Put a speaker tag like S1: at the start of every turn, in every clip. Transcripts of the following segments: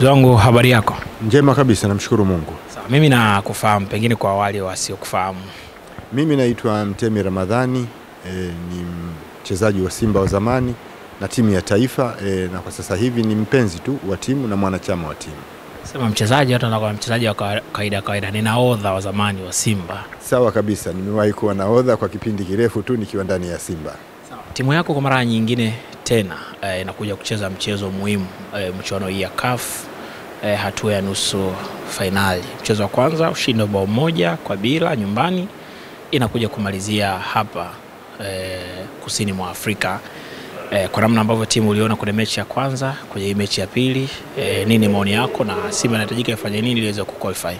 S1: Zangu, habari yako?
S2: Njema kabisa, namshukuru Mungu.
S1: Sawa, mimi nakufahamu, pengine kwa wale wasiokufahamu.
S2: Mimi naitwa Mtemi Ramadhani, ni mchezaji wa Simba wa zamani na timu ya taifa, na kwa sasa hivi ni mpenzi tu wa timu na mwanachama wa timu.
S1: Sema mchezaji, hata na kwa mchezaji wa kawaida, ni nahodha wa zamani wa Simba.
S2: Sawa kabisa, nimewahi kuwa nahodha kwa kipindi kirefu tu nikiwa ndani ya Simba.
S1: Sawa. Timu yako kwa mara nyingine tena inakuja kucheza mchezo muhimu, mchuano hii ya CAF, hatua ya nusu finali. Mchezo wa kwanza ushindi bao 1-0 nyumbani, inakuja kumalizia hapa kusini mwa Afrika. Kwa namna ambavyo timu uliona kwenye mechi ya kwanza, kwenye hii mechi ya pili, nini maoni yako na Simba inahitajika ifanye nini ili iweze kuqualify?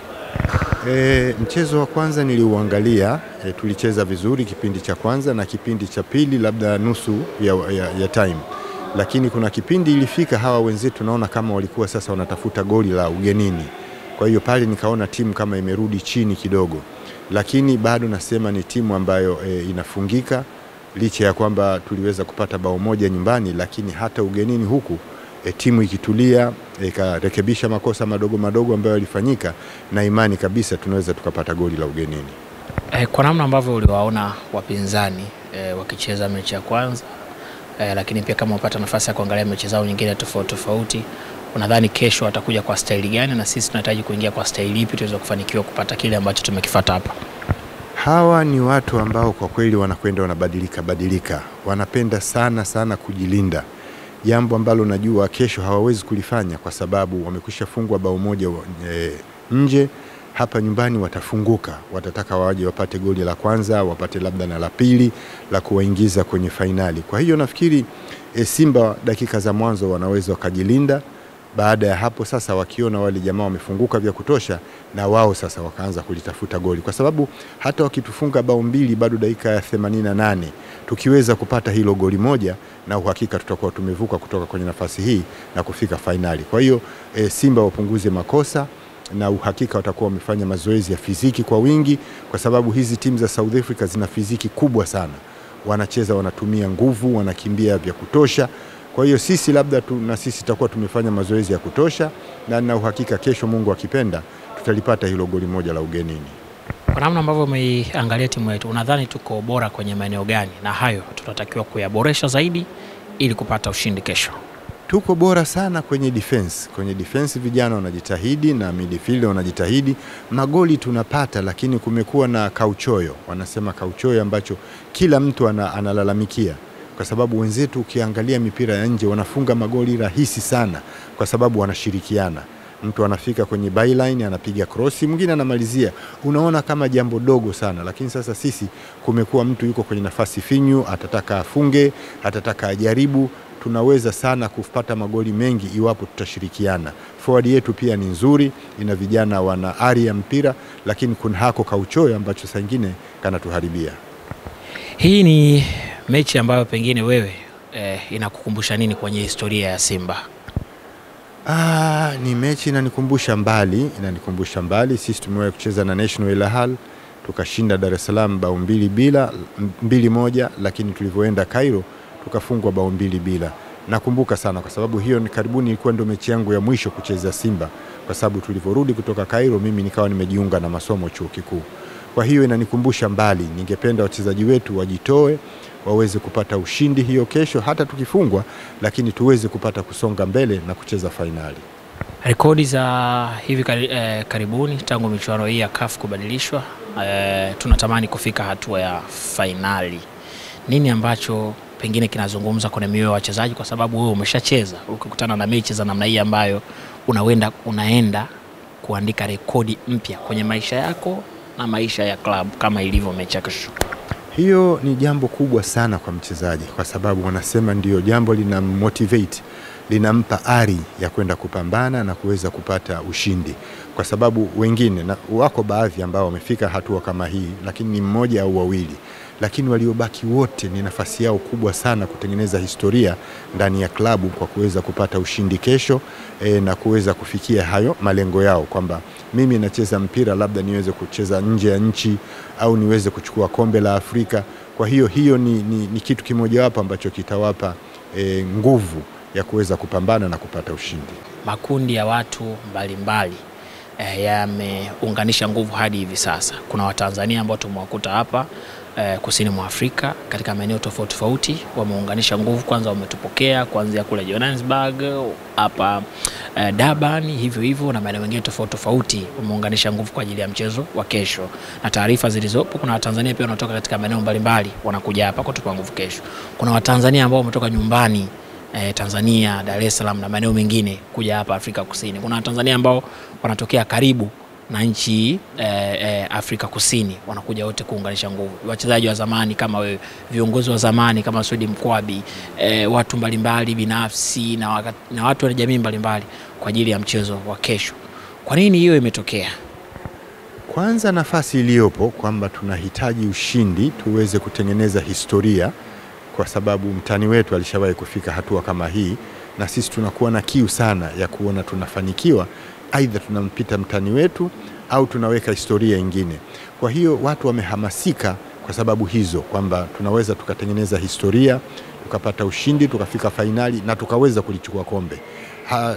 S2: Mchezo wa kwanza niliuangalia, tulicheza vizuri kipindi cha kwanza na kipindi cha pili labda nusu ya time. Lakini kuna kipindi ilifika hawa wenzetu naona kama walikuwa sasa wanatafuta goli la ugenini. Kwa hiyo pale nikaona timu kama imerudi chini kidogo. Lakini bado nasema ni timu ambayo inafungika, licha ya kwamba tuliweza kupata bao 1 nyumbani, lakini hata ugenini huku timu ikitulia, ikarekebisha makosa madogo ambayo yalifanyika, na imani kabisa tunaweza tukapata goli la ugenini.
S1: Kwa namna ambavyo uliwaona wapinzani wakicheza mechi ya kwanza, lakini pia kama upata nafasi ya kuangalia mechi zao nyingine tofauti, unadhani kesho watakuja kwa staili gani na sisi tunahitaji kuingia kwa staili ipi tuweze kufanikiwa kupata kile ambacho tumekifuata hapa?
S2: Hawa ni watu ambao kwa kweli wanakwenda wanabadilika. Wanapenda sana kujilinda. Jambo ambalo najua kesho hawawezi kulifanya kwa sababu wamekwisha fungwa bao 1 nje. Hapa nyumbani watafunguka, watataka waje wapate goli la kwanza, wapate labda na la pili la kuwaingiza kwenye fainali. Kwa hiyo nafikiri Simba dakika za mwanzo wanaweza wakajilinda. Baada ya hapo sasa wakiona wale jamaa wamefunguka vya kutosha, na wao sasa wakaanza kulitafuta goli, kwa sababu hata wakitufunga bao 2 bado dakika ya 88 tukiweza kupata hilo goli 1, na uhakika tutakuwa tumevuka kutoka kwenye nafasi hii na kufika fainali. Kwa hiyo Simba wapunguze makosa, na uhakika watakuwa wamefanya mazoezi ya fiziki kwa wingi, kwa sababu hizi timu za South Africa zina fiziki kubwa sana. Wanacheza, wanatumia nguvu, wanakimbia vya kutosha. Kwa hiyo sisi labda na sisi tutakuwa tumefanya mazoezi ya kutosha, na uhakika kesho Mungu akipenda tutalipata hilo goli 1 la ugenini.
S1: Kwa namna ambavyo umeiangalia timu yetu, unadhani tuko bora kwenye maeneo gani na hayo tunatakiwa kuyaboresha zaidi ili kupata ushindi kesho?
S2: Tuko bora sana kwenye defense. Kwenye defense vijana wanajitahidi na midfield wanajitahidi. Magoli tunapata, lakini kumekuwa na kauchoyo. Wanasema kauchoyo ambacho kila mtu analalamikia. Kwa sababu wenzetu ukiangalia mipira ya nje wanafunga magoli rahisi sana kwa sababu wanashirikiana. Mtu anafika kwenye byline anapiga cross, mwingine anamalizia. Unaona kama jambo dogo sana, lakini sasa sisi kumekuwa mtu yuko kwenye nafasi finyu, atataka afunge, atataka ajaribu. Tunaweza sana kupata magoli mengi iwapo tutashirikiana. Forward yetu pia ni nzuri, ina vijana wana ari ya mpira, lakini kuna hako kauchoyo ambacho saa nyingine kanatuharibia.
S1: Hii ni mechi ambayo pengine wewe inakukumbusha nini kwenye historia ya Simba?
S2: Ni mechi inanikumbusha mbali. Sisi tumewahi kucheza na National Al Ahly, tukashinda Dar es Salaam bao 2-1, lakini tulivyoenda Cairo tukafungwa bao 2-0. Nakumbuka sana kwa sababu hiyo ni karibuni ilikuwa ndio mechi yangu ya mwisho kucheza Simba, kwa sababu tulivyorudi kutoka Cairo mimi nikawa nimejiunga na masomo chuo kikuu. Kwa hiyo inanikumbusha mbali. Ningependa wachezaji wetu wajitoe, waweze kupata ushindi hiyo kesho, hata tukifungwa, lakini tuweze kupata kusonga mbele na kucheza fainali.
S1: Rekodi za hivi karibuni tangu michuano hii ya CAF kubadilishwa, tunatamani kufika hatua ya fainali. Nini ambacho pengine kinazungumza kwenye mioyo ya wachezaji, kwa sababu wewe umeshacheza, ukikutana na mechi za namna hii ambayo unaenda kuandika rekodi mpya kwenye maisha yako na maisha ya klabu kama ilivyo mechi ya kesho?
S2: Hiyo ni jambo kubwa sana kwa mchezaji, kwa sababu wanasema ndio jambo lina motivate, linampa ari ya kwenda kupambana na kuweza kupata ushindi. Kwa sababu wengine wako baadhi ambao wamefika hatua kama hii, lakini ni mmoja au wawili, lakini waliobaki wote ni nafasi yao kubwa sana kutengeneza historia ndani ya klabu kwa kuweza kupata ushindi kesho, na kuweza kufikia hayo malengo yao, kwamba mimi nacheza mpira labda niweze kucheza nje ya nchi au niweze kuchukua kombe la Afrika. Kwa hiyo ni kitu kimoja wapo ambacho kitawapa nguvu ya kuweza kupambana na kupata ushindi.
S1: Makundi ya watu mbalimbali yameunganisha nguvu hadi hivi sasa. Kuna Watanzania ambao tumewakuta hapa kusini mwa Afrika katika maeneo tofauti tofauti, wameunganisha nguvu. Kwanza wametupokea kuanzia kule Johannesburg, hapa Durban, hivyo na maeneo mengine tofauti tofauti, wameunganisha nguvu kwa ajili ya mchezo wa kesho. Na taarifa zilizopo, kuna Watanzania pia wanatoka katika maeneo mbalimbali wanakuja hapa kutupa nguvu kesho. Kuna Watanzania ambao wametoka nyumbani Tanzania, Dar es Salaam na maeneo mengine kuja hapa Afrika Kusini. Kuna Watanzania ambao wanatokea karibu na nchi Afrika Kusini, wanakuja wote kuunganisha nguvu. Wachezaji wa zamani kama wewe, viongozi wa zamani kama Swedi Mkwabi, watu mbalimbali binafsi na watu wa jamii mbalimbali kwa ajili ya mchezo wa kesho. Kwa nini hiyo imetokea?
S2: Kwanza nafasi iliyopo kwamba tunahitaji ushindi tuweze kutengeneza historia, kwa sababu mtani wetu alishawahi kufika hatua kama hii, na sisi tunakuwa na kiu sana ya kuona tunafanikiwa, aidha tunampita mtani wetu au tunaweka historia nyingine. Kwa hiyo watu wamehamasika kwa sababu hizo, kwamba tunaweza tukatengeneza historia, tukapata ushindi, tukafika fainali na tukaweza kulichukua kombe.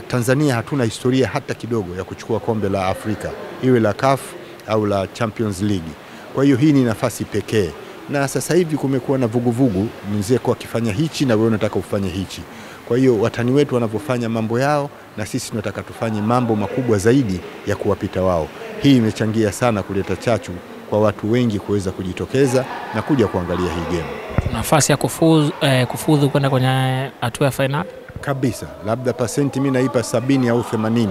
S2: Tanzania hatuna historia hata kidogo ya kuchukua kombe la Afrika, iwe la CAF au la Champions League. Kwa hiyo hii ni nafasi pekee, na sasa hivi kumekuwa na vuguvugu, mzeko akifanya hichi na wewe unataka ufanye hichi. Kwa hiyo watani wetu wanapofanya mambo yao, na sisi tunataka tufanye mambo makubwa zaidi ya kuwapita wao. Hii imechangia sana kuleta chachu kwa watu wengi kuweza kujitokeza na kuja kuangalia hii game.
S1: Nafasi ya kufuzu kwenda kwenye hatua ya finali
S2: kabisa, labda pasenti mimi naipa 70 au 80.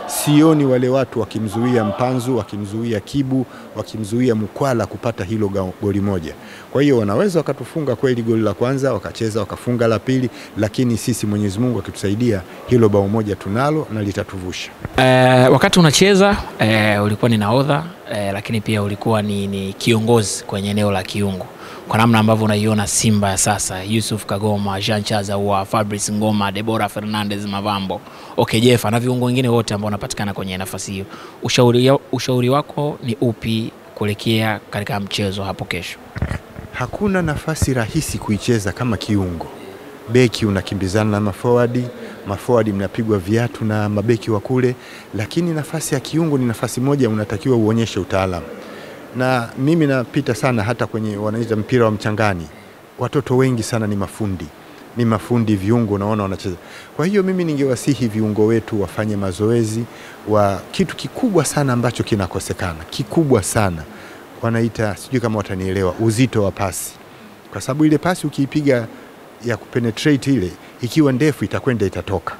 S2: Sioni wale watu wakimzuia Mpanzu, wakimzuia Kibu, wakimzuia Mkwala kupata hilo goli moja. Kwa hiyo wanaweza wakatufunga kweli goli la kwanza, wakacheza wakafunga la pili, lakini sisi Mwenyezi Mungu akitusaidia hilo bao moja tunalo na litatuvusha.
S1: Wakati unacheza ulikuwa ni nahodha, lakini pia ulikuwa ni kiongozi kwenye eneo la kiungo. Kwa namna ambavyo unaiona Simba ya sasa, Yusuf Kagoma, Jean Chazawa, Fabrice Ngoma, Deborah Fernandez Mavambo, Okejefa na viungo wengine wote ambao wanapatikana kwenye nafasi hiyo, ushauri wako ni upi kuelekea katika mchezo hapo kesho?
S2: Hakuna nafasi rahisi kuicheza kama kiungo. Beki unakimbizana na maforward mnapigwa viatu na mabeki wa kule, lakini nafasi ya kiungo ni nafasi moja, unatakiwa uonyeshe utaalamu. Na mimi napita sana hata kwenye wanaita mpira wa mchangani, watoto wengi sana ni mafundi viungo, naona wanacheza. Kwa hiyo mimi ningewasihi viungo wetu wafanye mazoezi wa kitu kikubwa sana ambacho kinakosekana, kikubwa sana, wanaita, sijui kama watanielewa, uzito wa pasi. Kwa sababu ile pasi ukiipiga ya kupenetrate ile, ikiwa ndefu itakwenda itatoka,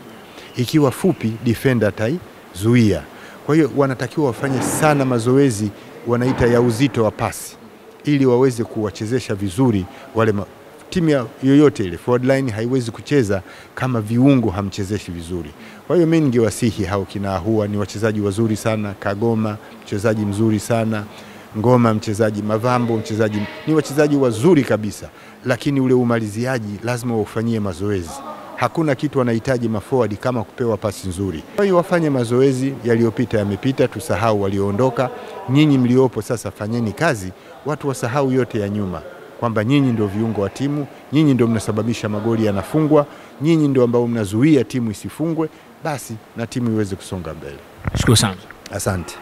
S2: ikiwa fupi defender ataizuia. Kwa hiyo wanatakiwa wafanye sana mazoezi wanaita ya uzito wa pasi, ili waweze kuwachezesha vizuri wale timu yoyote ile. Forward line haiwezi kucheza kama viungo hamchezeshi vizuri. Kwa hiyo mimi ningewasihi hao kina Ahua, ni wachezaji wazuri sana, Kagoma mchezaji mzuri sana, Ngoma mchezaji, Mavambo mchezaji, ni wachezaji wazuri kabisa, lakini ule umaliziaji lazima ufanyie mazoezi. Hakuna kitu wanahitaji maforward kama kupewa pasi nzuri. Kwa hiyo wafanye mazoezi, yaliyopita yamepita, tusahau walioondoka. Nyinyi mliopo sasa fanyeni kazi, watu wasahau yote ya nyuma, kwamba nyinyi ndio viungo wa timu, nyinyi ndio mnasababisha magoli yanafungwa, nyinyi ndio ambao mnazuia timu isifungwe, basi na timu iweze kusonga mbele.
S1: Shukrani sana.
S2: Asante.